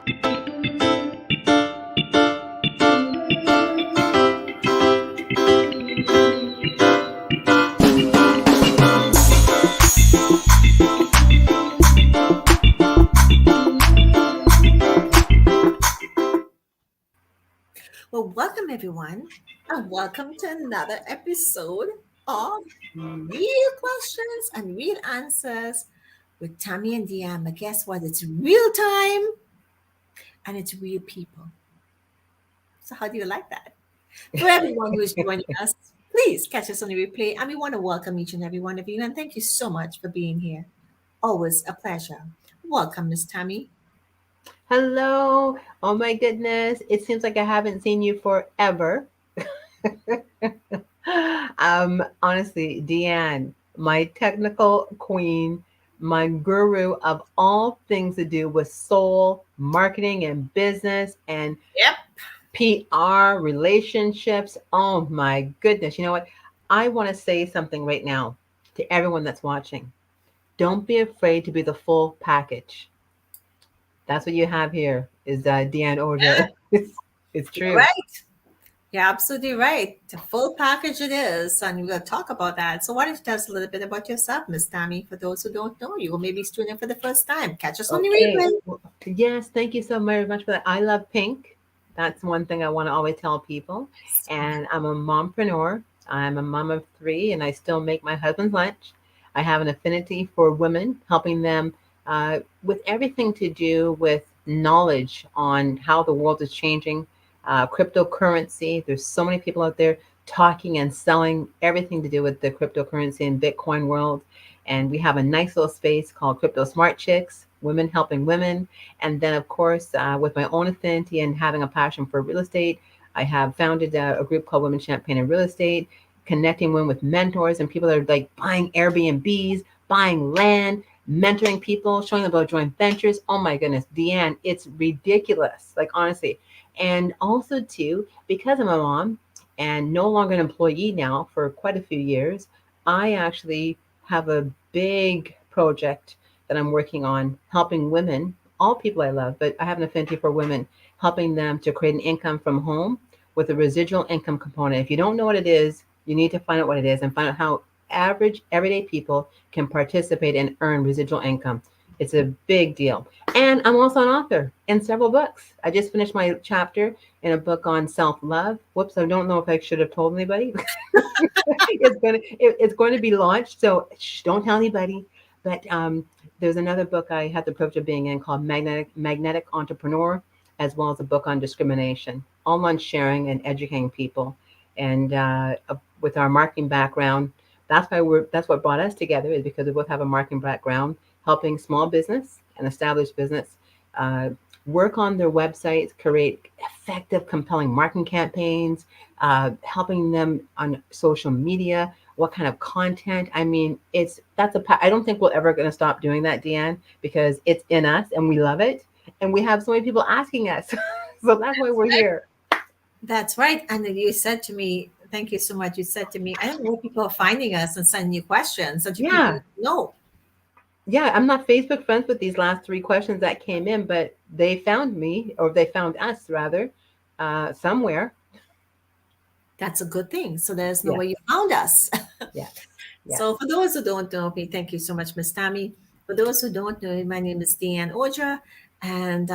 Well, welcome everyone, and welcome to another episode of Real Questions and Real Answers with Tammy and Dianne. But guess what? It's real time and it's real people. So, how do you like that? For everyone who is joining us, please catch us on the replay. And we want to welcome each and every one of you. And thank you so much for being here. Always a pleasure. Welcome, Miss Tammy. Hello. Oh my goodness. It seems like I haven't seen you forever. Honestly, Deanne, my technical queen, my guru of all things to do with soul, marketing and business and Yep. PR, relationships. Oh my goodness. You know what? I want to say something right now to everyone that's watching. Don't be afraid to be the full package. That's what you have here is Dianne Ojar. It's true. Right. You're absolutely right. The full package it is, and we're going to talk about that. So, why don't you tell us a little bit about yourself, Miss Tammy, for those who don't know you, or maybe tuning in for the first time? Catch us on the Okay. replay. Well, yes, thank you so very much for that. I love pink. That's one thing I want to always tell people. And I'm a mompreneur. I'm a mom of three, and I still make my husband's lunch. I have an affinity for women, helping them with everything to do with knowledge on how the world is changing, cryptocurrency. There's so many people out there talking and selling everything to do with the cryptocurrency and Bitcoin world. And we have a nice little space called Crypto Smart Chicks, women helping women. And then, of course, with my own affinity and having a passion for real estate, I have founded a group called Women Champagne in Real Estate, connecting women with mentors and people that are like buying Airbnbs, buying land, mentoring people, showing them about joint ventures. Oh my goodness, Deanne, it's ridiculous. Like honestly. And also too, because I'm a mom and no longer an employee now for quite a few years, I actually have a big project that I'm working on helping women, all people I love, but I have an affinity for women, helping them to create an income from home with a residual income component. If you don't know what it is, you need to find out what it is and find out how average everyday people can participate and earn residual income. It's a big deal. And I'm also an author in several books. I just finished my chapter in a book on self-love. Whoops, I don't know if I should have told anybody. It's going to be launched, so don't tell anybody. But there's another book I had the privilege of being in called Magnetic Entrepreneur, as well as a book on discrimination, all on sharing and educating people. And with our marketing background, that's what brought us together is because we both have a marketing background, helping small business and established business uh, work on their websites, create effective, compelling marketing campaigns, helping them on social media, what kind of content. I mean, I don't think we're ever going to stop doing that, Deanne, because it's in us and we love it. And we have so many people asking us. So that's why we're here. That's right. And then you said to me, thank you so much. You said to me, I don't know where people are finding us and sending you questions that you people Yeah. know. Yeah, I'm not Facebook friends with these last three questions that came in, but they found me, or they found us rather, somewhere. That's a good thing. So there's no Yes, way you found us. yes, yes. So for those who don't know me, thank you so much, Miss Tammy. For those who don't know me, my name is Dianne Ojar, and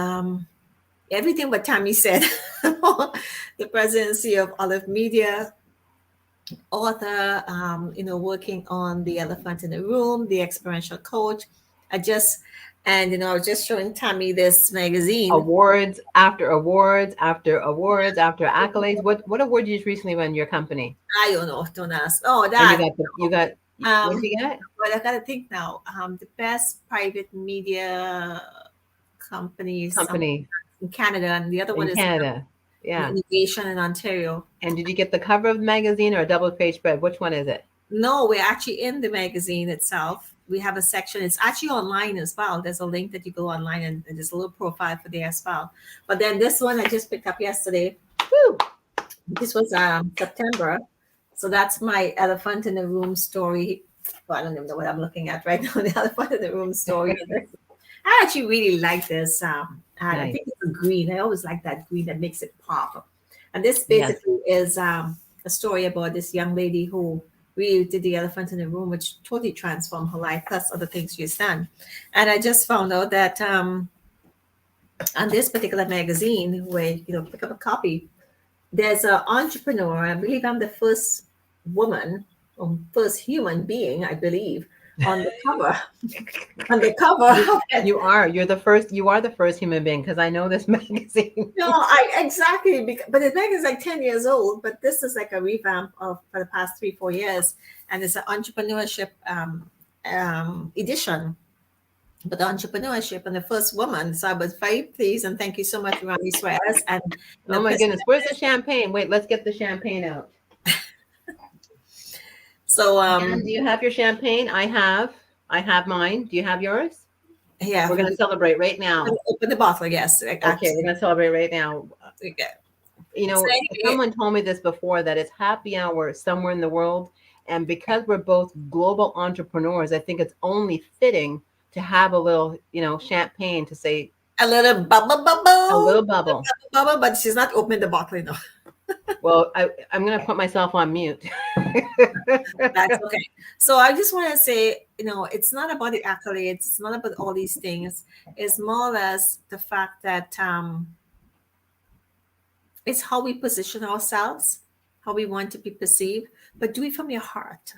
everything what Tammy said, the presidency of Olive Media, author, working on The Elephant in the Room, The Experiential Coach. I was just showing Tammy this magazine. Awards after awards after awards after accolades. What award did you recently win your company? I don't know, don't ask. Oh, And you that. got what did you get? But I gotta think now. The best private media company Company in Canada, and the other one in is Canada. in Yeah. innovation in Ontario. And did you get the cover of the magazine or a double page spread? Which one is it? No, we're actually in the magazine itself. We have a section. It's actually online as well. There's a link that you go online and there's a little profile for there as well. But then this one I just picked up yesterday. Woo! This was September. So that's my elephant in the room story. Well, I don't even know what I'm looking at right now. The elephant in the room story. I actually really like this ad. I Nice. think it's a green. I always like that green that makes it pop. And this Yes. basically is a story about this young lady who really did the elephant in the room, which totally transformed her life, plus other things she's done. And I just found out that on this particular magazine, where pick up a copy, there's an entrepreneur. I believe I'm the first woman or first human being, I believe, on the cover. On the cover You of it. you are. You're the first. You are the first human being because I know this magazine. No, I exactly. But the bag is like 10 years old. But this is like a revamp of for the past 3 4 years, and it's an entrepreneurship edition. But the entrepreneurship and the first woman. So I was very pleased, and thank you so much, Ronnie Suarez, and the Oh my person. goodness. Where's the champagne? Wait, let's get the champagne out. So Dan, do you have your champagne? I have. I have mine. Do you have yours? yeah, We're gonna celebrate right now. open the bottle. Yes, like, Okay, we're actually. gonna celebrate right now. Okay. You So know, anyway, someone told me this before that it's happy hour somewhere in the world, and because we're both global entrepreneurs, I think it's only fitting to have a little, champagne to say a little bubble, a bubble, little bubble. bubble, but she's not opening the bottle. Well, I'm gonna put myself on mute. That's okay. So I just want to say, it's not about the accolades. It's not about all these things. It's more or less the fact that it's how we position ourselves, how we want to be perceived, but do it from your heart.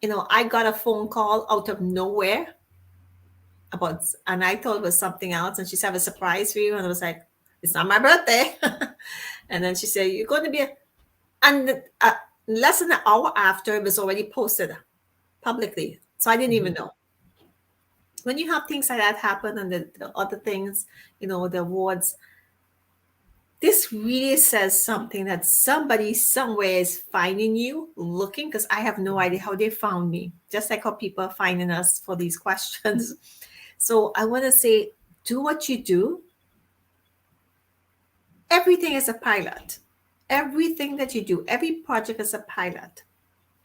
I got a phone call out of nowhere and I thought it was something else. And she said, I have a surprise for you. And I was like, it's not my birthday. And then she said, you're going to be, and less than an hour after, it was already posted publicly. So I didn't even Mhm. know. When you have things like that happen and the other things, the awards, this really says something that somebody somewhere is finding you, looking, because I have no idea how they found me, just like how people are finding us for these questions. So I want to say, do what you do. Everything is a pilot. Everything that you do, every project is a pilot,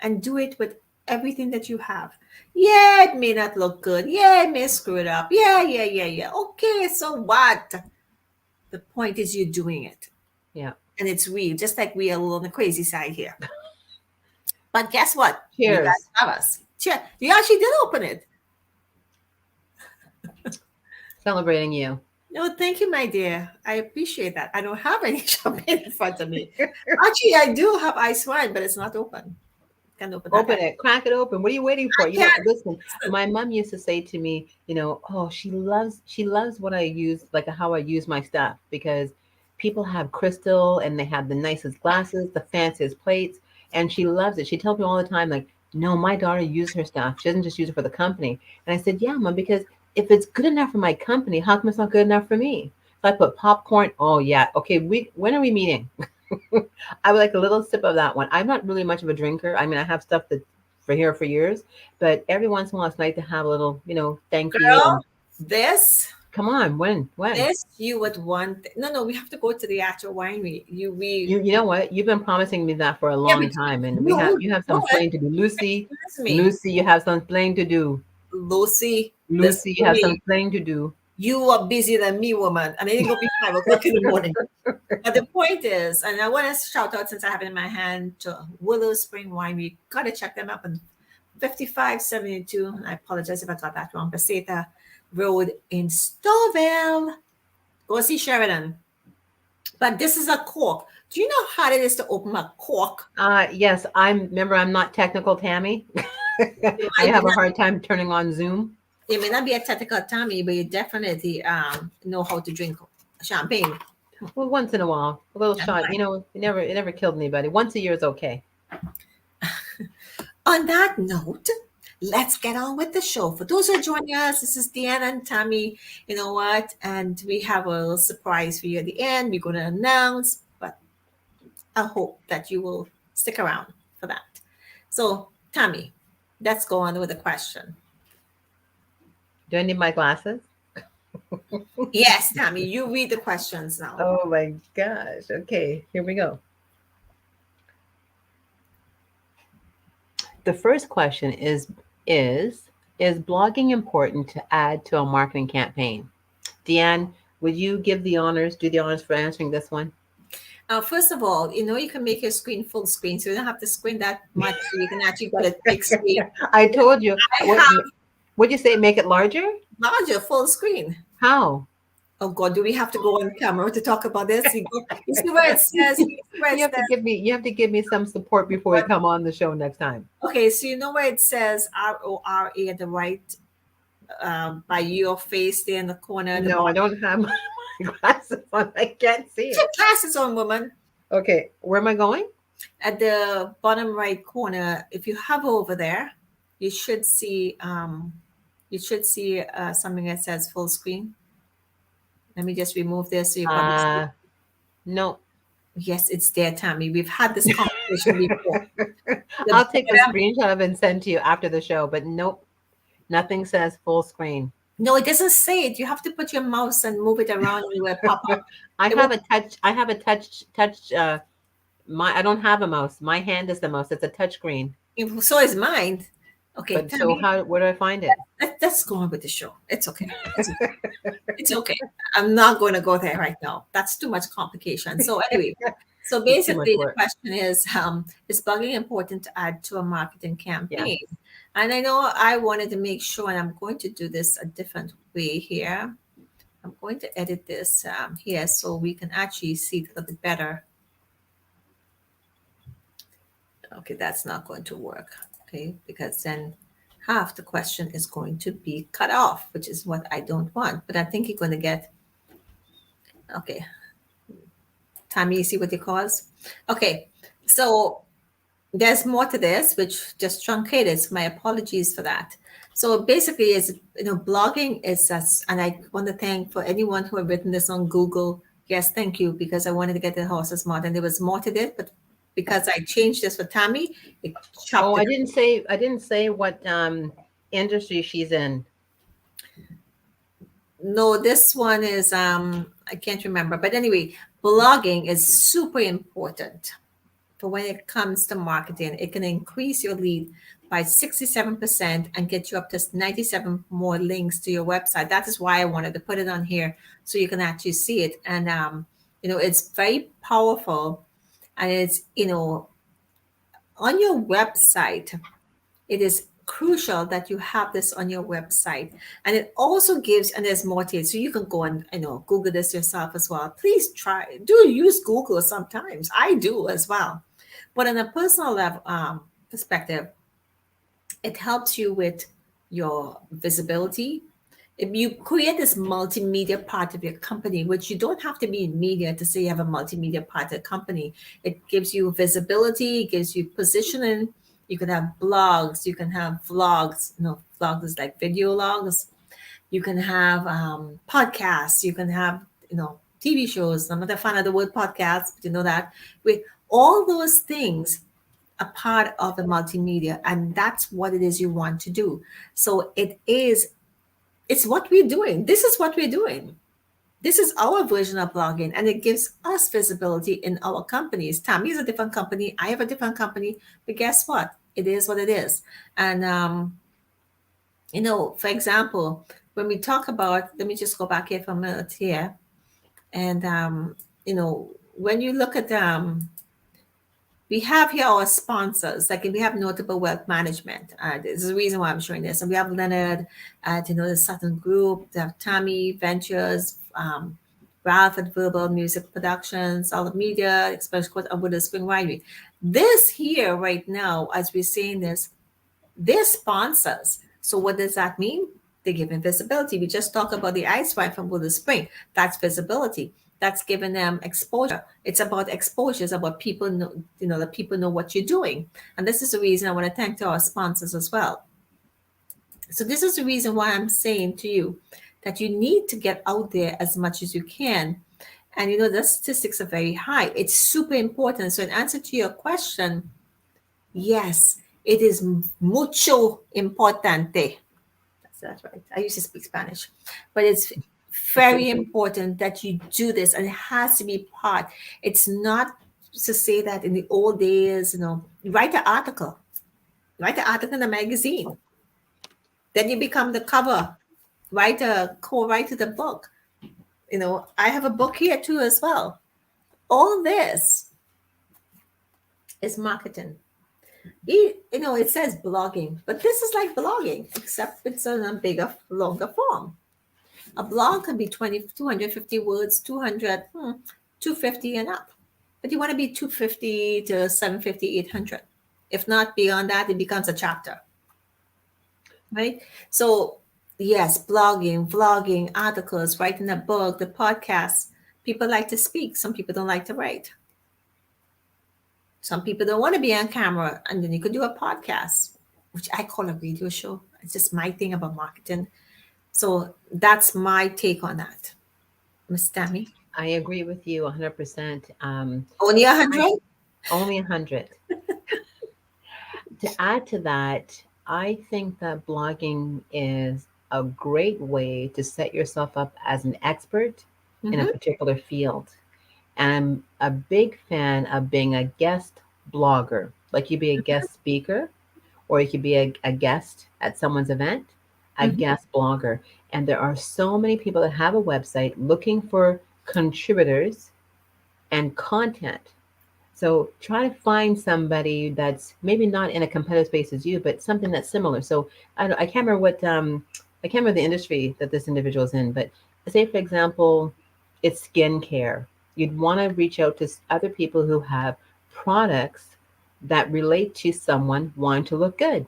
and do it with everything that you have. Yeah, it may not look good. Yeah, it may screw it up. Yeah, yeah, yeah, yeah. Okay, so what? The point is you're doing it. Yeah. And it's real, just like we are a little on the crazy side here. But guess what? You guys Cheers. have us. Cheer. You actually did open it. Celebrating you. No, thank you, my dear. I appreciate that. I don't have any champagne in front of me. Actually, I do have ice wine, but it's not open. Can't open that. Open it, crack it open. What are you waiting for? I can't. Listen, my mom used to say to me, oh, she loves what I use, like how I use my stuff because people have crystal and they have the nicest glasses, the fanciest plates, and she loves it. She tells me all the time, like, no, my daughter uses her stuff. She doesn't just use it for the company. And I said, yeah, mom, because if it's good enough for my company, how come it's not good enough for me? So I put popcorn. Oh yeah. Okay, when are we meeting? I would like a little sip of that one. I'm not really much of a drinker. I mean, I have stuff that for here for years, but every once in a while it's nice to have a little, thank you. And Girl, this, come on, when? this you would want. No, no, we have to go to the actual winery. You know what? You've been promising me that for a Yeah, long but time, and no, you have some but explaining to do, Lucy. excuse me, Lucy, you have some explaining to do. Lucy, listen Lucy, to you have some me. explaining to do. You are busier than me, woman, and I didn't go be 5 o'clock in the morning. But the point is, and I want to shout out since I have it in my hand to Willow Spring Winery. Gotta check them out on 5572. I apologize if I got that wrong. Paseta Road in Stouffville. Go see Sheridan. But this is a cork. Do you know how hard it is to open a cork? Yes, I'm not technical, Tammy. You I might have a not, hard time turning on Zoom. you may not be a technical Tommy, but you definitely know how to drink champagne. Well, once in a while, a little And shot. It never killed anybody. Once a year is okay. on that note, let's get on with the show. For those who are joining us, this is Dianne and Tammy. You know what? And we have a little surprise for you at the end. We're going to announce, but I hope that you will stick around for that. So, Tammy, let's go on with the question. Do I need my glasses? Yes, Tammy, you read the questions now. Oh my gosh. Okay, here we go. The first question is Is blogging important to add to a marketing campaign? Deanne, would you give the honors, do the honors for answering this one? First of all, you can make your screen full screen, so you don't have to screen that much. So you can actually put a big screen. I told you. I have Would you say make it larger? larger full screen. How? Oh God, do we have to go on camera to talk about this? You see where it says, you see where it says, You have to give me some support before you come on the show next time. okay, so you know where it says RORA at the right, by your face there in the corner at the No, I bottom. don't have my glasses on. I can't see Put it. your glasses on, woman. Okay, where am I going? At the bottom right corner, if you hover over there, you should see something that says full screen. Let me just remove this so you probably see. Uh, no. Yes, it's there, Tammy. We've had this conversation before. The I'll take a bottom, screenshot of it and send to you after the show, but nope, nothing says full screen. no, it doesn't say it. You have to put your mouse and move it around and it will pop up. It will, I have a touch I don't have a mouse. My hand is the mouse. It's a touch screen. so is mine. Okay, But so Tammy, where do I find it? let's go on with the show. It's okay. It's okay. I'm not going to go there right now. That's too much complication. So anyway, so It's too much basically the work. question is blogging important to add to a marketing Yes. campaign? And I know I wanted to make sure, and I'm going to do this a different way here. I'm going to edit this here so we can actually see it a little bit better. Okay, that's not going to work. Okay, because then half the question is going to be cut off, which is what I don't want. But I think you're going to get, okay, Tammy, you see what it calls? Okay, so there's more to this, which just truncated. So my apologies for that. So basically, is blogging is us, and I want to thank for anyone who have written this on Google. Yes, thank you, because I wanted to get the horses more, and there was more to this, but because I changed this for Tammy, it Oh, chopped it. I didn't say what industry she's in. No, this one is I can't remember, but anyway, blogging is super important for when it comes to marketing. It can increase your lead by 67% and get you up to 97 more links to your website. That is why I wanted to put it on here so you can actually see it. And it's very powerful, and it's on your website. It is crucial that you have this on your website, and it also gives, and there's more to it, so you can go and Google this yourself as well. Please try, do use Google sometimes. I do as well, but on a personal level, perspective, it helps you with your visibility. If you create this multimedia part of your company, which you don't have to be in media to say you have a multimedia part of the company, it gives you visibility, it gives you positioning. You can have blogs, you can have vlogs, vlogs is like video logs. You can have podcasts, you can have, TV shows. I'm not a fan of the word podcast, but you know that. With all those things, a part of the multimedia, and that's what it is you want to do. So it's what we're doing. This is what we're doing. This is our version of blogging, and it gives us visibility in our companies. Tammy is a different company. I have a different company, but guess what? It is what it is. And for example, when we talk about, let me just go back here for a minute here, and when you look at we have here our sponsors. Like we have Notable Wealth Management. There's a reason why I'm showing this. And we have Leonard at the Sutton Group. We have Tammy Ventures, Ralph at Verbal Music Productions, all of media, Express Court of the Spring Winery. This here right now, as we're saying this, they're sponsors. So what does that mean? They're giving visibility. We just talked about the ice wine from Woodland Spring. That's visibility. That's giving them exposure. It's about exposure. It's about people know, the people know what you're doing. And this is the reason I want to thank to our sponsors as well. So this is the reason why I'm saying to you that you need to get out there as much as you can. And the statistics are very high. It's super important. So in answer to your question, yes, it is mucho importante. That's right. I used to speak Spanish, but it's very important that you do this, and it has to be part. It's not to say that in the old days, write an article in a magazine. Then you become the cover writer, co-writer the book. I have a book here too as well. All this is marketing. It says blogging, but this is like blogging, except it's in a bigger, longer form. A blog can be 250 words, 200, 250 and up. But you want to be 250 to 750, 800. If not beyond that, it becomes a chapter, right? So, yes, blogging, vlogging, articles, writing a book, the podcast. People like to speak. Some people don't like to write. Some people don't want to be on camera. And then you could do a podcast, which I call a radio show. It's just my thing about marketing. So that's my take on that. Miss Tammy. I agree with you 100%. Only To add, 100? only 100. To add to that, I think that blogging is a great way to set yourself up as an expert in a Mm-hmm. particular field. And I'm a big fan of being a guest blogger. Like you be a guest speaker, or you could be a guest at someone's event, a Mm-hmm. guest blogger. And there are so many people that have a website looking for contributors and content. So try to find somebody that's maybe not in a competitive space as you, but something that's similar. So I can't remember what I can't remember the industry that this individual is in, but say for example, it's skincare. You'd want to reach out to other people who have products that relate to someone wanting to look good.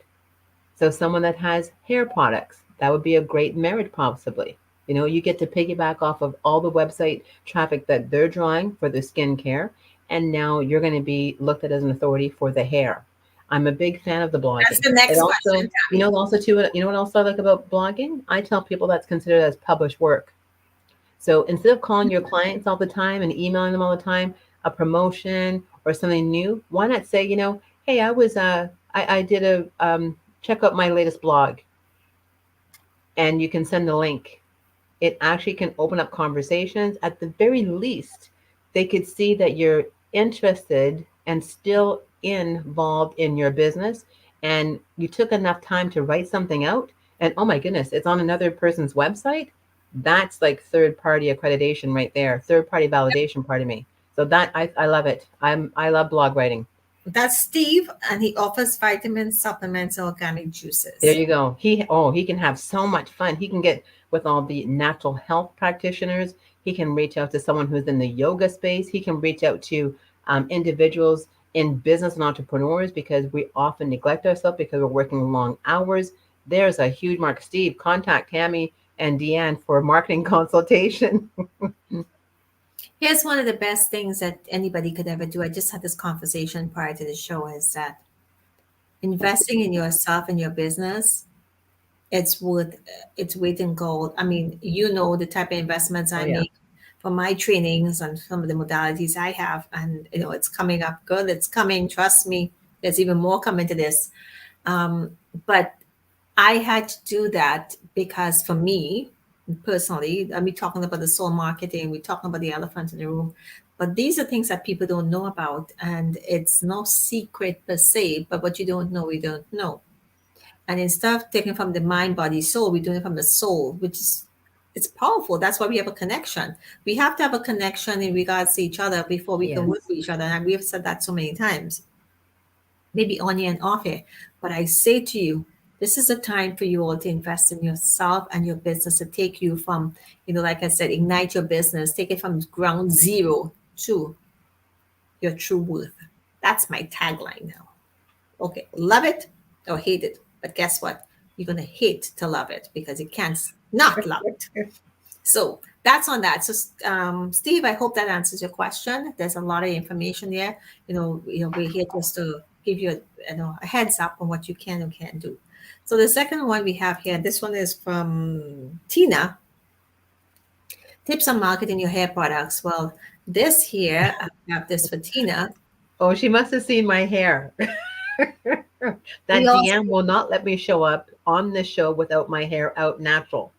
So someone that has hair products, that would be a great marriage possibly. You get to piggyback off of all the website traffic that they're drawing for the skincare, and now you're going to be looked at as an authority for the hair. I'm a big fan of the That's blogging. the It next also, question, Tammy. also too, what else I like about blogging? I tell people that's considered as published work. So instead of calling your clients all the time and emailing them all the time, a promotion or something new, why not say, hey, I did a check out my latest blog, and you can send the link. It actually can open up conversations. At the very least, they could see that you're interested and still involved in your business, and you took enough time to write something out. And oh my goodness, it's on another person's website. That's like third party accreditation right there, third party validation, pardon me. So that I love it. I love blog writing. That's Steve, and he offers vitamins, supplements, and organic There juices. you go. He can have so much fun. He can get with all the natural health practitioners. He can reach out to someone who's in the yoga space. He can reach out to individuals in business and entrepreneurs, because we often neglect ourselves because we're working long hours. There's a huge mark. Steve, contact Tammy and Deanne for marketing consultation. Here's one of the best things that anybody could ever do. I just had this conversation prior to the show is that investing in yourself and your business, it's weight in gold. I mean, the type of investments Oh I yeah. make for my trainings and some of the modalities I have, and it's coming up good. It's coming. Trust me. There's even more coming to this. But I had to do that because for me personally, I mean, talking about the soul marketing, we're talking about the elephant in the room, but these are things that people don't know about, and it's no secret per se. But what you don't know, we don't know. And instead of taking from the mind, body, soul, we're doing it from the soul, which is it's powerful. That's why we have a connection. We have to have a connection in regards to each other before we can work Yes. with each other. And we have said that so many times, maybe on here and off here. But I say to you, this is a time for you all to invest in yourself and your business to take you from, like I said, ignite your business, take it from ground zero to your true worth. That's my tagline now. Okay, love it or hate it. But guess what? You're going to hate to love it because you can't not love it. So that's on that. So, Steve, I hope that answers your question. There's a lot of information there. We're here just to give you a heads up on what you can and can't do. So the second one we have here, this one is from Tina. Tips on marketing your hair products. Well, this here, I have this for Tina. Oh, she must have seen my hair. We That also Deanne will not let me show up on this show without my hair out natural.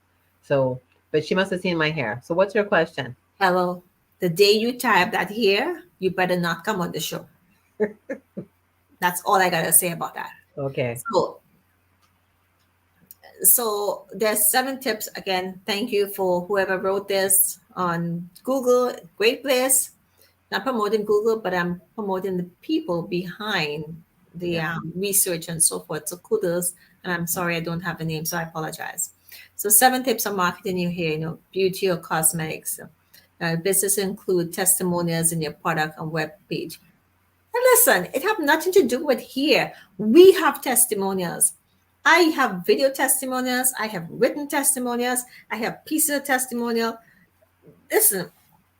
So, but she must have seen my hair. So, what's your question? hello. The day you type that here, you better not come on the show. That's all I gotta say about that. Okay. So So there's 7 tips. Again, thank you for whoever wrote this on Google. Great place. Not promoting Google, but I'm promoting the people behind the Yeah. research and so forth. So kudos. And I'm sorry I don't have the name, so I apologize. So 7 tips on marketing you hear, beauty or cosmetics. Business include testimonials in your product and web page. And listen, it have nothing to do with here. We have testimonials. I have video testimonials. I have written testimonials. I have pieces of testimonial. Listen,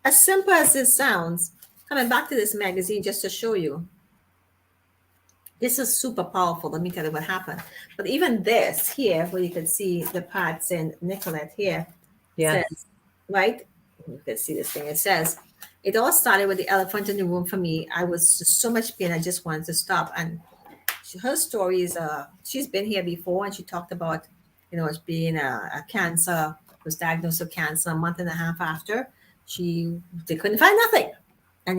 as simple as this sounds, coming back to this magazine just to show you, this is super powerful. Let me tell you what happened. But even this here, where you can see the parts in Nicolette here, Yes. says, right? You can see this thing. It says, it all started with the elephant in the room for me. I was just so much pain. I just wanted to stop. And her story is, she's been here before, and she talked about, it being a cancer, was diagnosed with cancer a month and a half after. They couldn't find nothing. And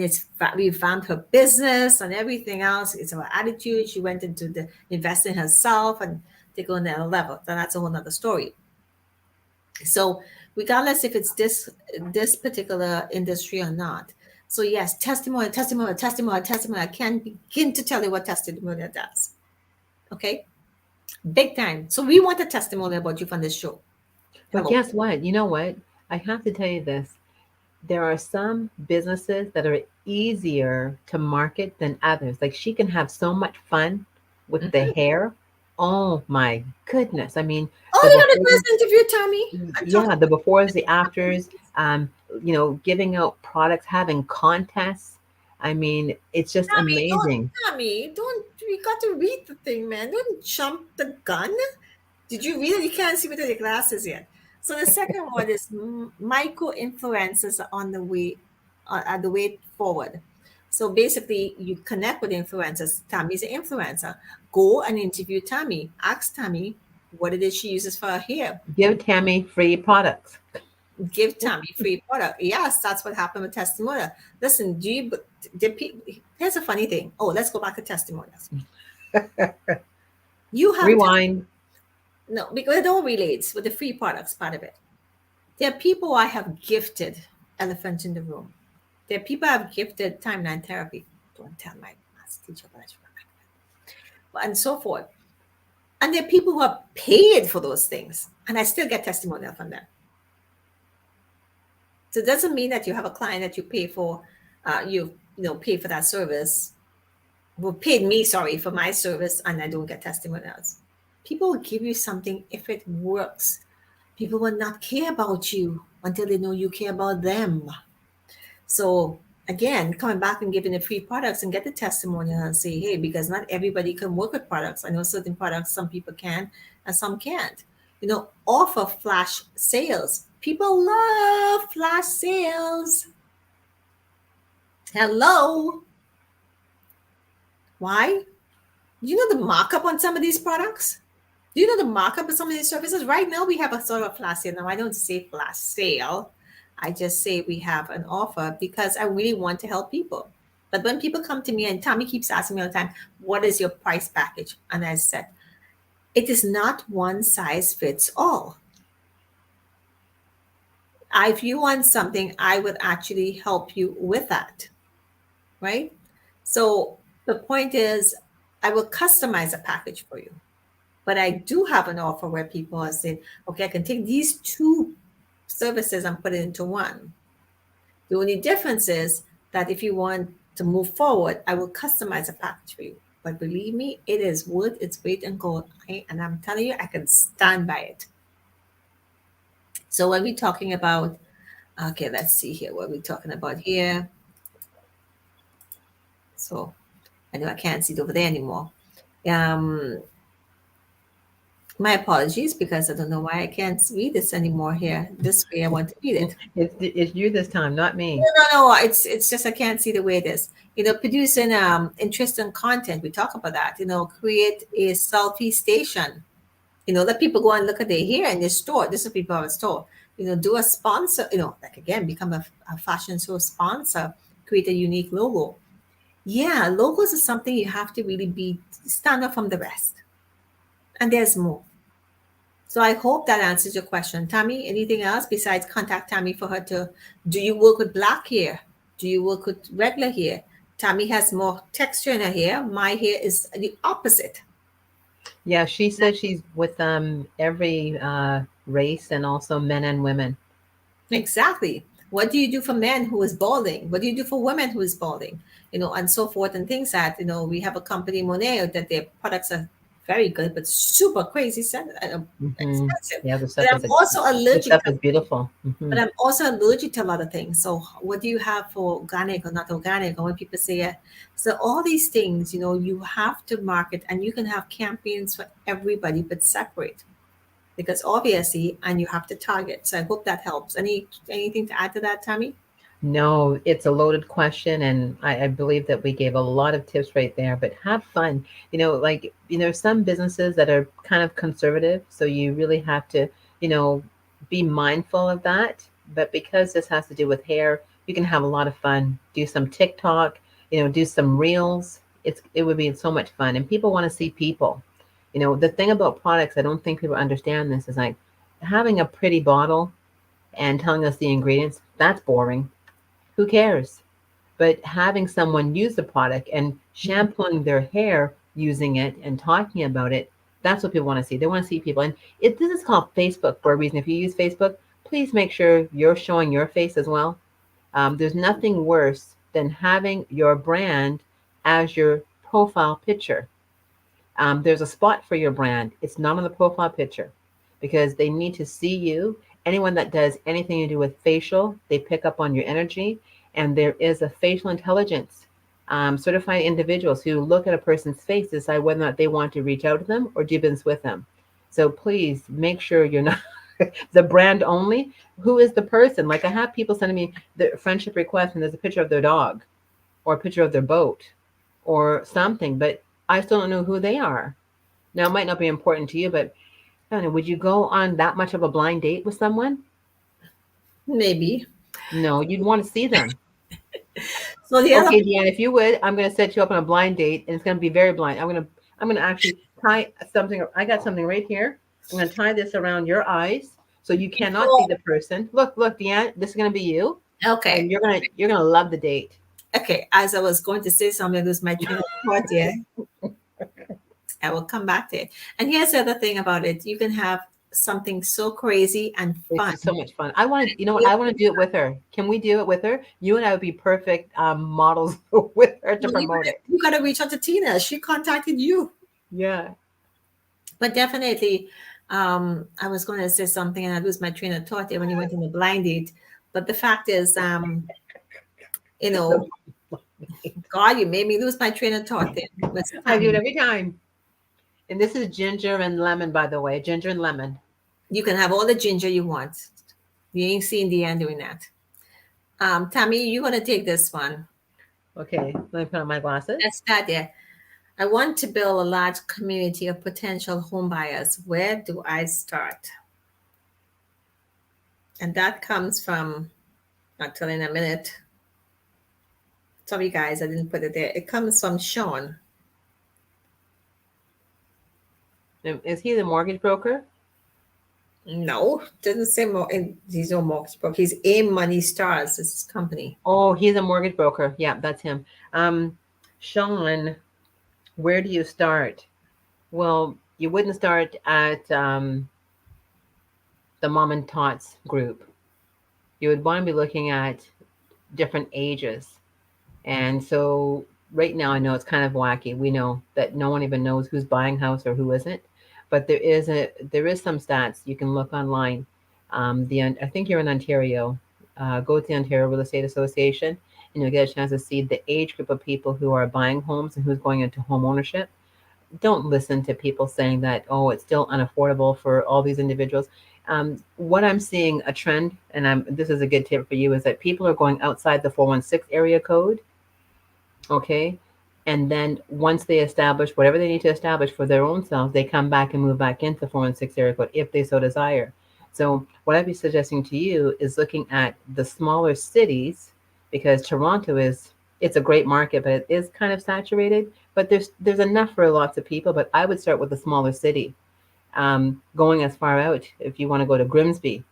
we found her business and everything else. It's her attitude. She went into the invest in herself and they go on another level. Then that's a whole nother story. So regardless if it's this particular industry or not. So yes, testimony, testimony, testimony, testimony. I can't begin to tell you what testimony does. Okay, big time. So we want a testimony about you from this show. But Hello. guess what? You know what? I have to tell you this. There are some businesses that are easier to market than others. Like she can have so much fun with the Mhm. hair. Oh my goodness. I mean, Oh, the you got a before, first interview, Tommy. I'm talking yeah, the befores, the about afters, giving out products, having contests. I mean, it's just Tommy. Don't amazing. Tommy. Don't. We got to read the thing, man. Don't jump the gun. Did you read it? You can't see without your glasses yet. So the second one is micro influencers on the way forward. So basically, you connect with influencers. Tammy's an influencer. Go and interview Tammy. Ask Tammy what it is she uses for her hair. Give Tammy free products. Give Tammy free product. Yes, that's what happened with testimonial. Listen, here's a funny thing. Oh, let's go back to testimonials. You have Rewind. no, because it all relates with the free products part of it. There are people I have gifted elephant in the room. There are people I've gifted timeline therapy. Don't tell my math teacher, but I should remember. And so forth. And there are people who are paid for those things, and I still get testimonial from them. So it doesn't mean that you have a client that you pay for, pay for that service. Well, paid me, sorry, for my service, and I don't get testimonials. People will give you something if it works. People will not care about you until they know you care about them. So again, coming back and giving the free products and get the testimonial and say, hey, because not everybody can work with products. I know certain products some people can and some can't. Offer flash sales. People love flash sales. Hello. Why? Do you know the markup on some of these products? Do you know the markup of some of these services? Right now, we have a sort of flash sale. Now, I don't say flash sale. I just say we have an offer because I really want to help people. But when people come to me and Tommy keeps asking me all the time, what is your price package? And I said, it is not one size fits all. If you want something, I would actually help you with that. Right? So the point is, I will customize a package for you. But I do have an offer where people are saying, okay, I can take these two services and put it into one. The only difference is that if you want to move forward, I will customize a package for you. But believe me, it is worth its weight in gold. And I'm telling you, I can stand by it. So what are we talking about? Okay, let's see here. What are we talking about here? So I know I can't see it over there anymore. Um, my apologies because I don't know why I can't read this anymore here. This way I want to read it. It's you this time, not No, me. no, no. It's just I can't see the way it is. Producing interesting content. We talk about that. Create a selfie station. Let people go and look at their hair in the store. This is people have a store. Do a sponsor. Like again, become a fashion show sponsor. Create a unique logo. Yeah, logos is something you have to really be stand out from the rest. And there's more. So I hope that answers your question. Tammy, anything else besides contact Tammy for her to, do you work with black hair? Do you work with regular hair? Tammy has more texture in her hair. My hair is the opposite. Yeah, she says she's with every race and also men and women. Exactly. What do you do for men who is balding? What do you do for women who is balding? And so forth and things that, we have a company, Monet, that their products are very good, but super crazy Hmm. expensive. Yeah, But I'm also the allergic stuff to is beautiful. But I'm also allergic to a lot of things. So what do you have for organic or not organic? Or when people say, so all these things, you have to market, and you can have campaigns for everybody, but separate, because obviously, and you have to target. So I hope that helps. Anything to add to that, Tammy? No, it's a loaded question, and I believe that we gave a lot of tips right there. But have fun. Some businesses that are kind of conservative, so you really have to, you know, be mindful of that. But because this has to do with hair, you can have a lot of fun. Do some TikTok, do some reels. It would be so much fun, and people want to see people. The thing about products, I don't think people understand this, is like having a pretty bottle and telling us the ingredients. That's boring. Who cares? But having someone use the product and shampooing their hair using it and talking about it, that's what people want to see. They want to see people. And this is called Facebook for a reason. If you use Facebook, please make sure you're showing your face as well. There's nothing worse than having your brand as your profile picture. There's a spot for your brand. It's not on the profile picture because they need to see you. Anyone that does anything to do with facial, they pick up on your energy. And there is a facial intelligence certified individuals who look at a person's face to decide whether or not they want to reach out to them or do business with them. So please make sure you're not the brand only. Who is the person? Like I have people sending me the friendship request and there's a picture of their dog or a picture of their boat or something, but I still don't know who they are. Now, it might not be important to you, but I don't know, would you go on that much of a blind date with someone? Maybe. No, you'd want to see them. So the other Okay, Deanne, if you would, I'm going to set you up on a blind date, and it's going to be very blind. I'm going to actually tie something. I got something right here. I'm going to tie this around your eyes so you cannot see before, the person. Look, Deanne, this is going to be you, okay, and you're gonna love the date. okay. As I was going to say something, lose my train of thought. Yeah, I will come back to it. And here's the other thing about it: you can have something so crazy and It's fun. just so much fun. I want to, you know what? I want to do it with her. Can we do it with her? You and I would be perfect models with her to Well, you promote gotta, it. you gotta reach out to Tina. She contacted you. Yeah. But definitely, I was going to say something and I lose my train of thought there when you went in the blind date. But the fact is, you know, God, you made me lose my train of thought there. What's I do it coming? every time. And this is ginger and lemon, by the way. Ginger and lemon. You can have all the ginger you want. You ain't seen Dianne doing that. Tammy, you're going to take this one. Okay, let me put on my glasses. Let's start there. I want to build a large community of potential home buyers. Where do I start? And that comes from, I'll tell you in a minute. Sorry, guys, I didn't put it there. It comes from Sean. Is he the mortgage broker? No, doesn't say he's no mortgage broker. He's AIM Money Stars. It's his company. Oh, he's a mortgage broker. Yeah, that's him. Um, Sean, where do you start? Well, you wouldn't start at the mom and tots group. You would want to be looking at different ages. And so right now, I know it's kind of wacky. We know that no one even knows who's buying house or who isn't, but there is some stats you can look online. I think you're in Ontario. Go to the Ontario Real Estate Association, and you'll get a chance to see the age group of people who are buying homes and who's going into home ownership. Don't listen to people saying that, oh, it's still unaffordable for all these individuals. What I'm seeing a trend, and this is a good tip for you, is that people are going outside the 416 area code. Okay. And then once they establish whatever they need to establish for their own selves, they come back and move back into the 416 area code if they so desire. So what I'd be suggesting to you is looking at the smaller cities, because Toronto it's a great market, but it is kind of saturated. But there's enough for lots of people. But I would start with a smaller city. Going as far out, if you want to go to Grimsby,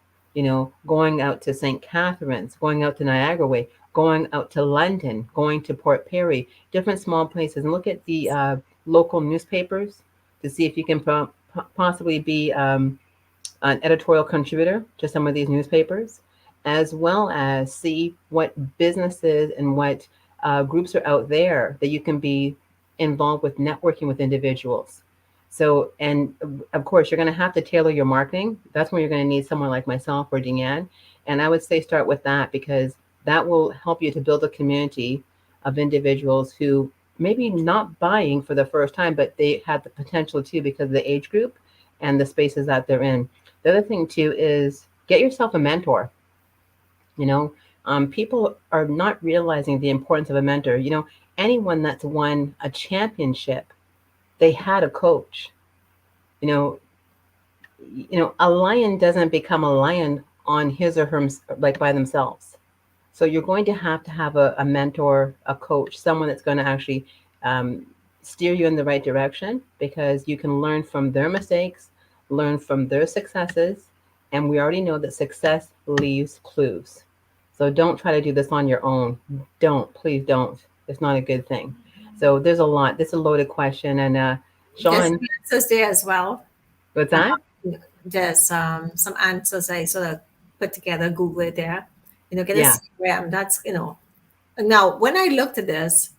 going out to St. Catharines, going out to Niagara Way, going out to London, going to Port Perry, different small places, and look at the local newspapers to see if you can possibly be an editorial contributor to some of these newspapers, as well as see what businesses and what groups are out there that you can be involved with networking with individuals. So, and of course, you're going to have to tailor your marketing. That's when you're going to need someone like myself or Deanne. And I would say start with that because that will help you to build a community of individuals who maybe not buying for the first time, but they have the potential to because of the age group and the spaces that they're in. The other thing too is get yourself a mentor. You know, people are not realizing the importance of a mentor. Anyone that's won a championship, they had a coach. You know, a lion doesn't become a lion on his or her like by themselves. So you're going to have a mentor, a coach, someone that's going to actually um, steer you in the right direction because you can learn from their mistakes, learn from their successes, and we already know that success leaves clues. So don't try to do this on your own. Don't, please don't. It's not a good thing. So there's a lot. This is a loaded question, and There's Sean, answers there as well. what's Um, that? there's some answers I sort of put together, Google it there. Get a Yeah, CRM. That's Now, when I looked at this,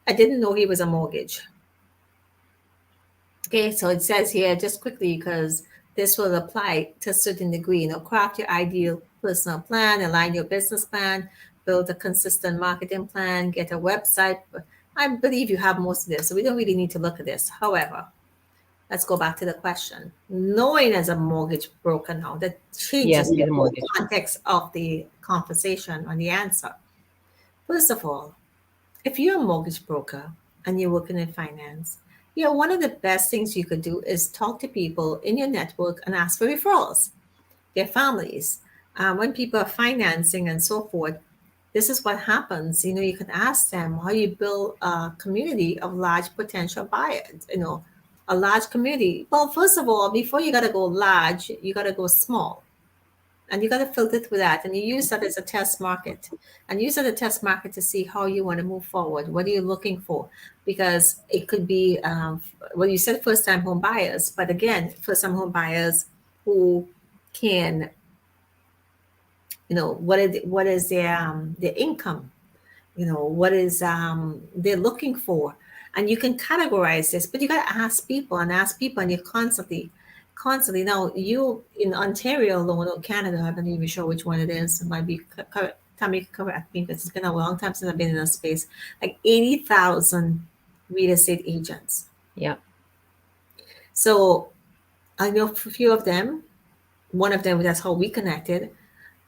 I didn't know he was a mortgage. Okay, so it says here just quickly because this will apply to a certain degree. Craft your ideal personal plan, align your business plan, build a consistent marketing plan, get a website. I believe you have most of this, so we don't really need to look at this. However, let's go back to the question. Knowing as a mortgage broker now, that changes yes, the he's a whole mortgage. context of the conversation or the answer. First of all, if you're a mortgage broker and you're working in finance, one of the best things you could do is talk to people in your network and ask for referrals, their families. When people are financing and so forth, this is what happens. You can ask them how you build a community of large potential buyers, a large community. Well, first of all, before you got to go large, you got to go small. And you got to filter through that. And you use that as a test market. And use it as a test market to see how you want to move forward. What are you looking for? Because it could be, well, you said first time home buyers. But again, first time home buyers who can, what is their income, what is they're looking for, and you can categorize this, but you got to ask people, and you constantly. Now, you in Ontario alone or Canada, I'm not even sure which one it is. It might be Tammy, correct me because it's been a long time since I've been in a space. Like 80,000 real estate agents. Yeah. So I know a few of them. One of them, that's how we connected.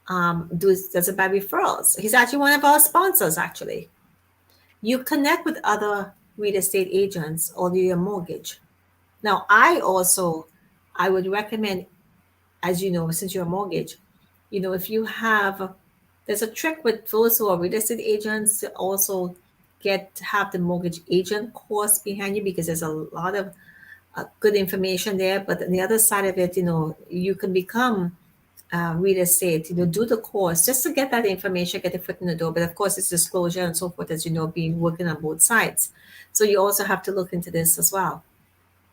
Does it by referrals. He's actually one of our sponsors. Actually, you connect with other real estate agents or your mortgage. Now, I would recommend, as you know, since you're a mortgage, if you have, there's a trick with those who are real estate agents to also have the mortgage agent course behind you because there's a lot of good information there. But on the other side of it, you can become real estate, do the course just to get that information, get a foot in the door. But of course, it's disclosure and so forth, as you know, being working on both sides. So you also have to look into this as well.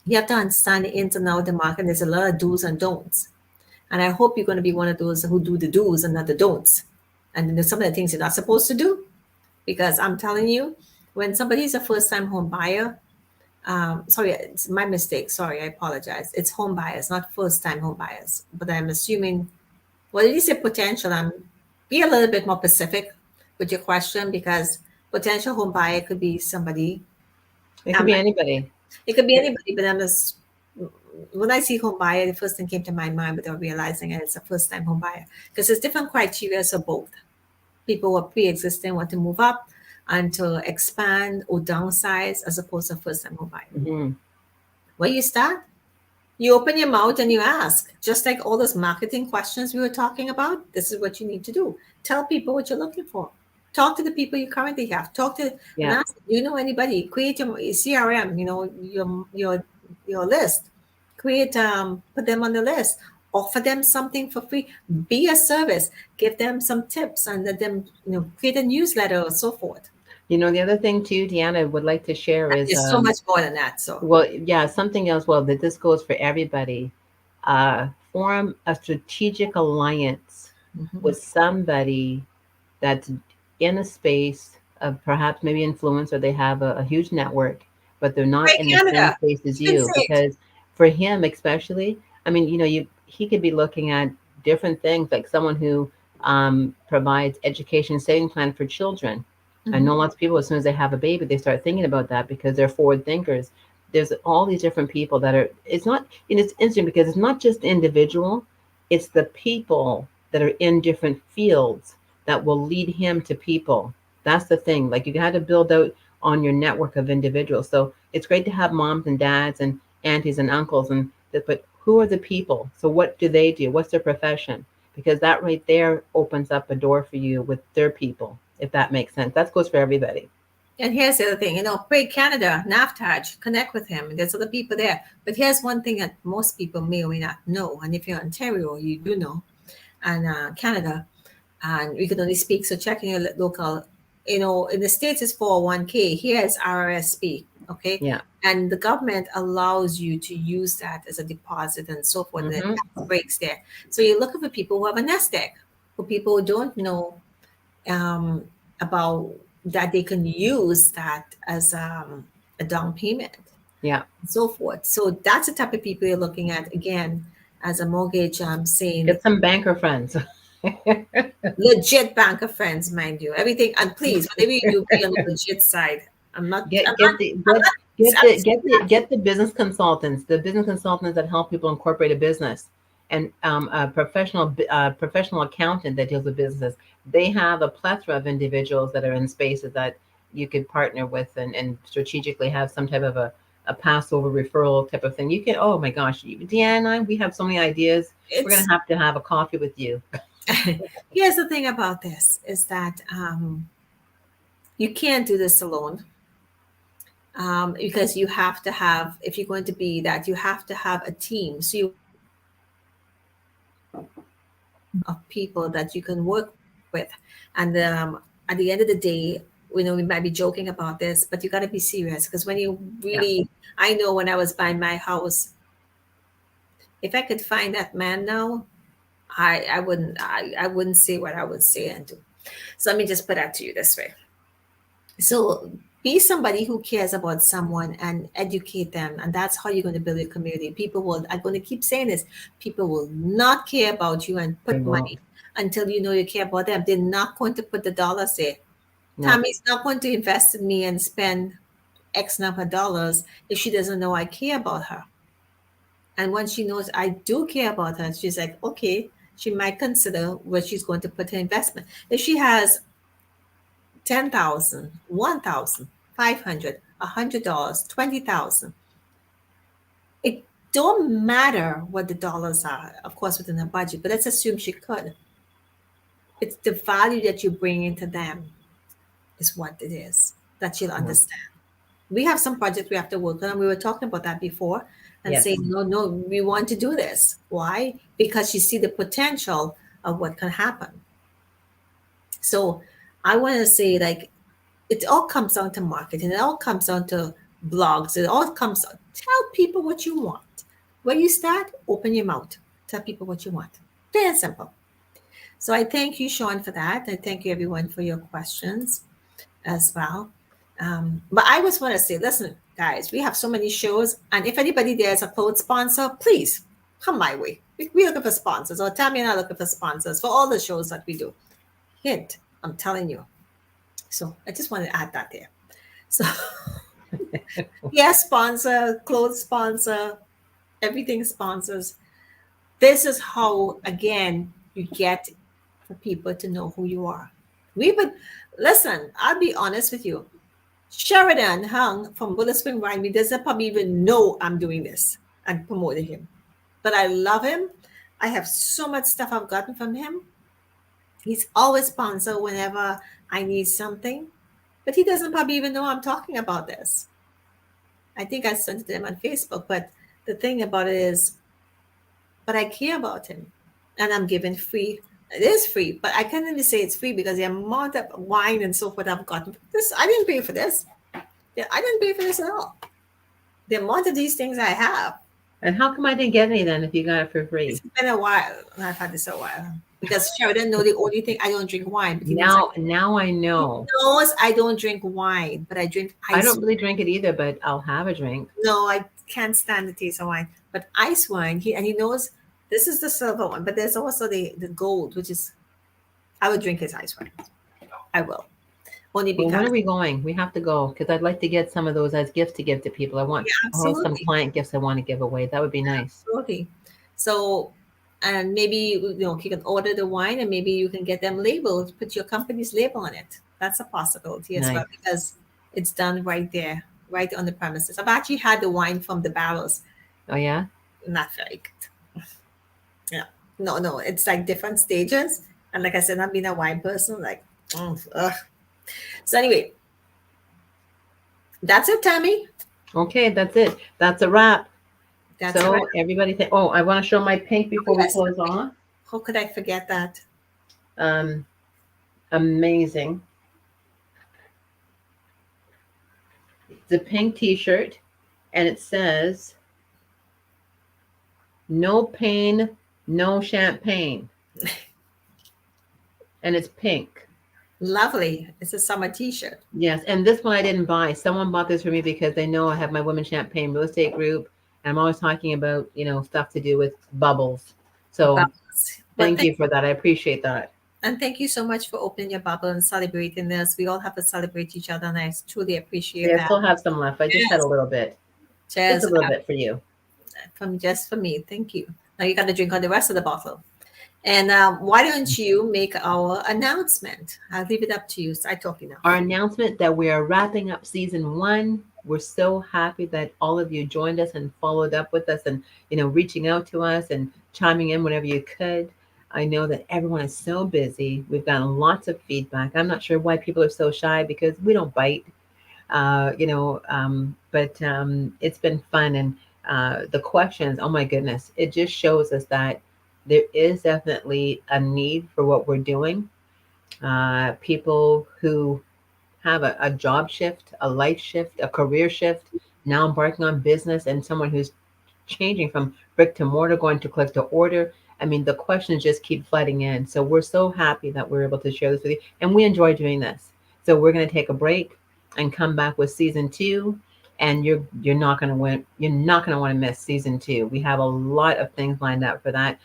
You have to understand the ins and outs of the market. There's a lot of do's and don'ts. And I hope you're going to be one of those who do the do's and not the don'ts. And then there's some of the things you're not supposed to do. Because I'm telling you, when somebody's a first time home buyer, sorry, it's my mistake. Sorry, I apologize. It's home buyers, not first time home buyers. But I'm assuming, well, at least a potential. Be a little bit more specific with your question because potential home buyer could be somebody. It could Um, be anybody. it could be anybody, but when I see home buyer, the first thing came to my mind without realizing it, it's a first time home buyer because there's different criteria for both. People who are pre-existing want to move up and to expand or downsize as opposed to first time home buyer. Hmm. Where you start, you open your mouth and you ask, just like all those marketing questions we were talking about. This is what you need to do. Tell people what you're looking for. Talk to the people you currently have. Talk to and Yeah. ask, do you know anybody? Create your CRM, your list. Create, put them on the list, offer them something for free, be a service, give them some tips, and let them, create a newsletter or so forth. The other thing too, Deanna, would like to share And is, there's so much more than that. So, well, yeah, something else. Well, that this goes for everybody. Form a strategic alliance mhm. with somebody that's in a space of perhaps maybe influence, or they have a huge network, but they're not Great in the same Canada, space as you can you. say it. Because for him especially, I mean, he could be looking at different things, like someone who provides education saving plan for children. I Mhm. know lots of people, as soon as they have a baby, they start thinking about that because they're forward thinkers. There's all these different people that are, it's not, and it's interesting because it's not just individual, it's the people that are in different fields that will lead him to people. That's the thing. Like, you got to build out on your network of individuals. So it's great to have moms and dads and aunties and uncles, but who are the people? So what do they do? What's their profession? Because that right there opens up a door for you with their people, if that makes sense. That goes for everybody. And here's the other thing, Great Canada, NAFTAG, connect with him. There's other people there. But here's one thing that most people may or may not know. And if you're in Ontario, you do know, and Canada, and we can only speak. So check in your local, in the States it's 401k. Here is RRSP, okay? Yeah. And the government allows you to use that as a deposit and so forth, and the Mm-hmm. tax breaks there. So you're looking for people who have a nest egg, for people who don't know um, about that they can use that as a down payment Yeah. and so forth. So that's the type of people you're looking at again as a mortgage saying Get some banker friends. legit banker friends, mind you. Everything, and please, whatever you do, be on the legit side. I'm not. I'm Get not. get the I'm get not. get I'm the just get the get the business consultants that help people incorporate a business, and a professional accountant that deals with businesses. They have a plethora of individuals that are in spaces that you could partner with, and strategically have some type of a Passover referral type of thing. You can, oh my gosh, Deanna, we have so many ideas. We're it's. gonna have a coffee with you. Here's the thing about this is that you can't do this alone, because you have to have, if you're going to be that, you have to have a team. So you want to have a team of people that you can work with. And at the end of the day, we might be joking about this, but you got to be serious, because when you Yeah. really, I know when I was buying my house, if I could find that man now, I wouldn't say what I would say and do. So let me just put that to you this way. So be somebody who cares about someone and educate them, and that's how you're going to build your community. People will, I'm going to keep saying this, people will not care about you and They put won't. money until you know you care about them. They're not going to put the dollars there. No. Tammy's not going to invest in me and spend X number of dollars if she doesn't know I care about her. And once she knows I do care about her, she's like, okay, she might consider where she's going to put her investment. If she has 10,000, 1,000, 500, $100, 20,000. It don't matter what the dollars are, of course, within a budget, but let's assume she could. It's the value that you bring into them is what it is that she'll Yeah. understand. We have some projects we have to work on, and we were talking about that before and Yes. saying, no, no, we want to do this. Why? Because you see the potential of what can happen. So I want to say, like, it all comes down to marketing. It all comes down to blogs. It all comes, tell people what you want. When you start, open your mouth. Tell people what you want. Plain and simple. So I thank you, Sean, for that. I thank you, everyone, for your questions as well. But I just want to say, listen, guys, we have so many shows. And if anybody there is a clothes sponsor, please come my way. We're looking for sponsors, or Tammy and I are looking for sponsors for all the shows that we do. Hint, I'm telling you. So I just want to add that there. So yes, sponsor, clothes sponsor, everything sponsors. This is how, again, you get for people to know who you are. We would listen, I'll be honest with you. Sheridan Hung from Bullet Spring Wine, doesn't probably even know I'm doing this and promoting him. But I love him. I have so much stuff I've gotten from him. He's always sponsor whenever I need something. But he doesn't probably even know I'm talking about this. I think I sent it to him on Facebook, but the thing about it is, but I care about him, and I'm giving free. It is free, but I can't really say it's free because the amount of wine and so forth I've gotten. This I didn't pay for this. Yeah, I didn't pay for this at all. The amount of these things I have. And how come I didn't get any then if you got it for It's free? been a while. I've had this a while because Sheridan know the only thing I don't drink wine, but Now I he know. knows I don't drink wine, but I drink I ice. don't really drink it either, but I'll have a drink. No, I can't stand the taste of wine. But ice wine, he knows this is the silver one, but there's also the gold, which is I would drink his ice wine. I will only Well, when because are we going? We have to go because I'd like to get some of those as gifts to give to people. I have some absolutely, client gifts I want to give away. That would be nice. absolutely. So, and maybe you can order the wine, and maybe you can get them labeled, put your company's label on it. That's a possibility as well Nice. because it's done right there, right on the premises. I've actually had the wine from the barrels. Oh yeah. Not very good. Yeah. No, no, it's like different stages. And like I said, I've been a wine person, like, ugh. So anyway, that's it, Tammy. Okay, that's it. That's a wrap. That's right. So everybody think, oh, I want to show my pink before we Yes. close off. How could I forget that? Um, Amazing. It's a pink T-shirt, and it says "No pain, no champagne," and it's pink. Lovely. It's a summer t-shirt. Yes, and this one I didn't buy. Someone bought this for me because they know I have my Women Champagne real estate group, and I'm always talking about stuff to do with bubbles. So Bubbles. But thank you for that. I appreciate that. and thank you so much for opening your bubble and celebrating this. We all have to celebrate each other, and I truly appreciate Yeah, I that. still have some left. I just had a Yes. little bit, just a Cheers little bit for you. from just for me. Thank you. Now you got to drink on the rest of the bottle. And why don't you make our announcement? I'll leave it up to you. Start talking now. Our announcement that we are wrapping up season one. We're so happy that all of you joined us and followed up with us and, reaching out to us and chiming in whenever you could. I know that everyone is so busy. We've gotten lots of feedback. I'm not sure why people are so shy because we don't bite, but it's been fun. And the questions, oh my goodness, it just shows us that there is definitely a need for what we're doing. People who have a job shift, a life shift, a career shift, now embarking on business, and someone who's changing from brick to mortar, going to click to order. I mean, the questions just keep flooding in. So we're so happy that we're able to share this with you, and we enjoy doing this. So we're going to take a break and come back with season two. And you're not going to win. You're not going to want to miss season two. We have a lot of things lined up for that,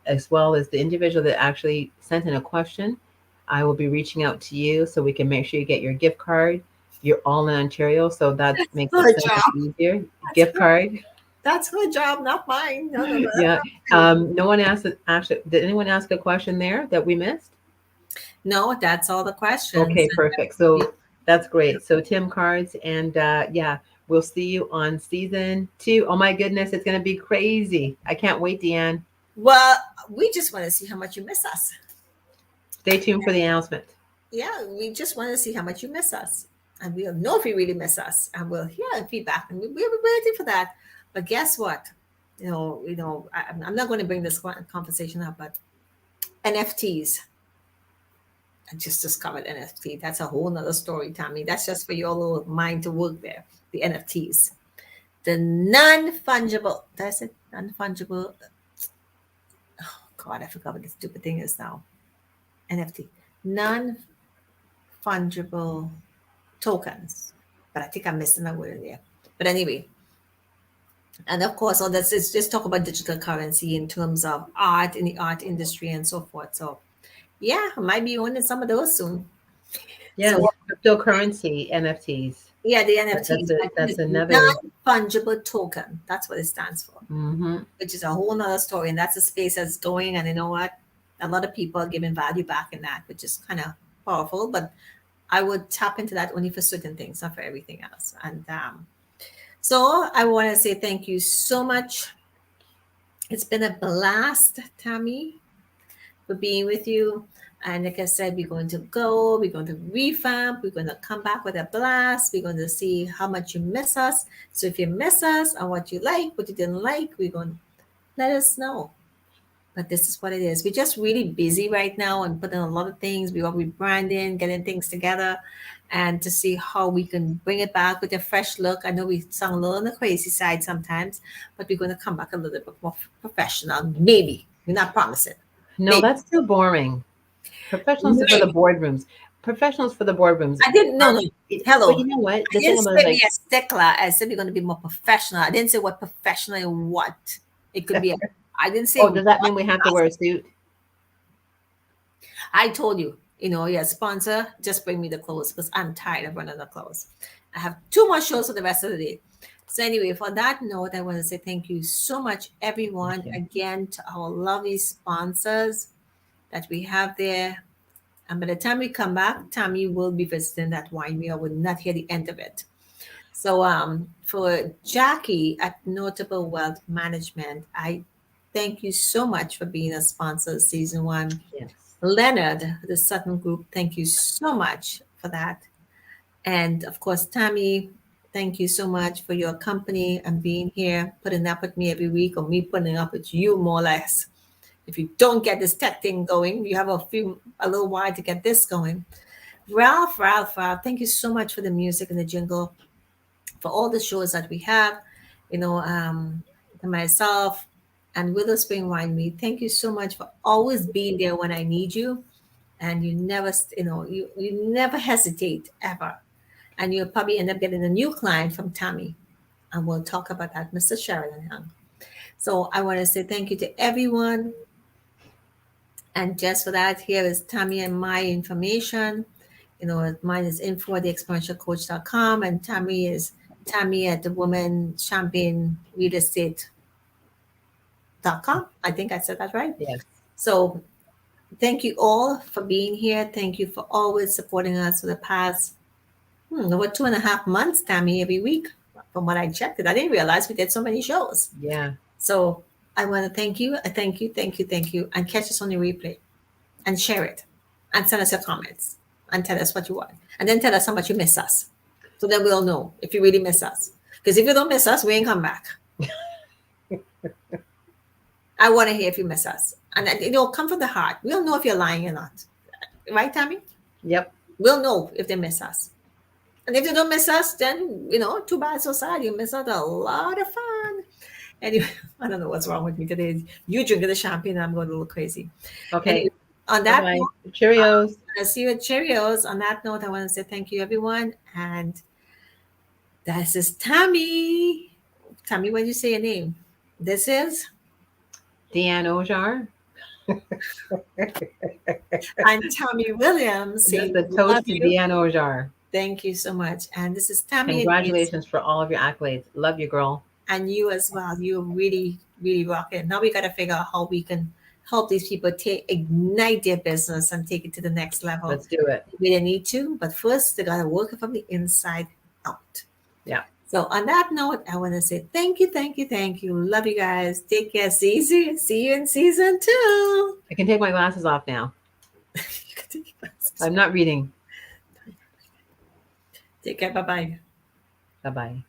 as well as the individual that actually sent in a question. I will be reaching out to you so we can make sure you get your gift card. You're all in Ontario, so that makes it Her so much job. easier. That's Gift her, card. that's her job, not mine. No, no, no. Yeah. No one asked. Actually, did anyone ask a question there that we missed? No, that's all the questions. Okay, perfect. So that's great. So Tim cards, and yeah, we'll see you on season two. Oh my goodness, it's gonna be crazy. I can't wait, Deanne. Well, we just want to see how much you miss us. Stay tuned for the announcement. Yeah, we just want to see how much you miss us. And we'll know if you really miss us. And we'll hear feedback. And we'll be waiting for that. But guess what? I'm not going to bring this conversation up, but NFTs. I just discovered NFT. That's a whole nother story, Tammy. That's just for your little mind to work there. The NFTs. The non-fungible, that's it, non-fungible. Oh God, I forgot what the stupid thing is now. NFT. Non-fungible tokens. But I think I'm missing a word there. But anyway, and of course, all this is just talk about digital currency in terms of art in the art industry and so forth. So yeah, I might be owning some of those soon. Yes, So cryptocurrency NFTs. yeah, the That's NFTs, a but that's another. non-fungible token. That's what it stands for, Mm-hmm. which is a whole nother story. And that's a space that's going. And you know what? A lot of people are giving value back in that, which is kind of powerful. But I would tap into that only for certain things, not for everything else. And so I want to say thank you so much. It's been a blast, Tammy. for being with you. And like I said, we're going to go, we're going to revamp, we're going to come back with a blast. We're going to see how much you miss us. So if you miss us and what you like, what you didn't like, we're going to let us know. But this is what it is. We're just really busy right now and putting a lot of things. We are rebranding, getting things together, and to see how we can bring it back with a fresh look. I know we sound a little on the crazy side sometimes, but we're going to come back a little bit more professional. Maybe. We're not promising. No, Maybe. that's too boring. Professionals are for the Maybe. boardrooms. Professionals for the boardrooms. I didn't. No, no. But Hello. you know what? I The thing didn't about it is say be like, a stickler. I said we're going to be more professional. I didn't say what professional and what. It could be. I didn't say oh, what. does that mean we have to wear a suit? I told you, yeah, sponsor, just bring me the clothes because I'm tired of running the clothes. I have two more shows for the rest of the day. So anyway, for that note, I want to say thank you so much, everyone, Thank you. again to our lovely sponsors that we have there. And by the time we come back, Tammy will be visiting that wine. We will not hear the end of it. So for Jackie at Notable Wealth Management, I thank you so much for being a sponsor of season one. Yes. Leonard, the Sutton Group, thank you so much for that. And of course, Tammy, thank you so much for your company and being here, putting up with me every week, or me putting up with you more or less. If you don't get this tech thing going, you have a little while to get this going. Ralph, thank you so much for the music and the jingle, for all the shows that we have, you know, myself and Willow Spring Winery. Thank you so much for always being there when I need you, and you never, you never hesitate ever. And you'll probably end up getting a new client from Tammy, and we'll talk about that, Mr. Sheridan Young. So I want to say thank you to everyone. And just for that, here is Tammy and my information. Mine is info at theexponentialcoach.com, and Tammy is Tammy at the Woman Champion Real Estate.com. I think I said that right. Yes. So thank you all for being here. Thank you for always supporting us for the past over 2.5 months, Tammy, every week. From what I checked it, I didn't realize we did so many shows. Yeah. So I want to thank you. Thank you. And catch us on the replay and share it and send us your comments and tell us what you want. And then tell us how much you miss us. So then we'll know if you really miss us. Because if you don't miss us, we ain't come back. I want to hear if you miss us. And it'll come from the heart. We'll know if you're lying or not. Right, Tammy? Yep. We'll know if they miss us. And if they don't miss us, then, too bad, so sad. You miss out a lot of fun. Anyway, I don't know what's wrong with me today. You drinking the champagne, and I'm going a little crazy. Okay. Anyway, on that Bye-bye. note, Cheerios. I see you at Cheerios. On that note, I want to say thank you, everyone. And this is Tammy. Tammy, when you say your name, this is Dianne Ojar. I'm Tammy Williams Just saying a love toast to you. Dianne Ojar. Thank you so much. And this is Tammy again, Congratulations for all of your accolades. Love you, girl. and you as well. You really, really rock it. Now we got to figure out how we can help these people ignite their business and take it to the next level. Let's do it. Maybe they need to, but first they got to work it from the inside out. Yeah. So on that note, I want to say thank you. Love you guys. Take care. See you in season 2. I can take my glasses off now. You can take your glasses. I'm not reading. Take care. Bye-bye. Bye-bye.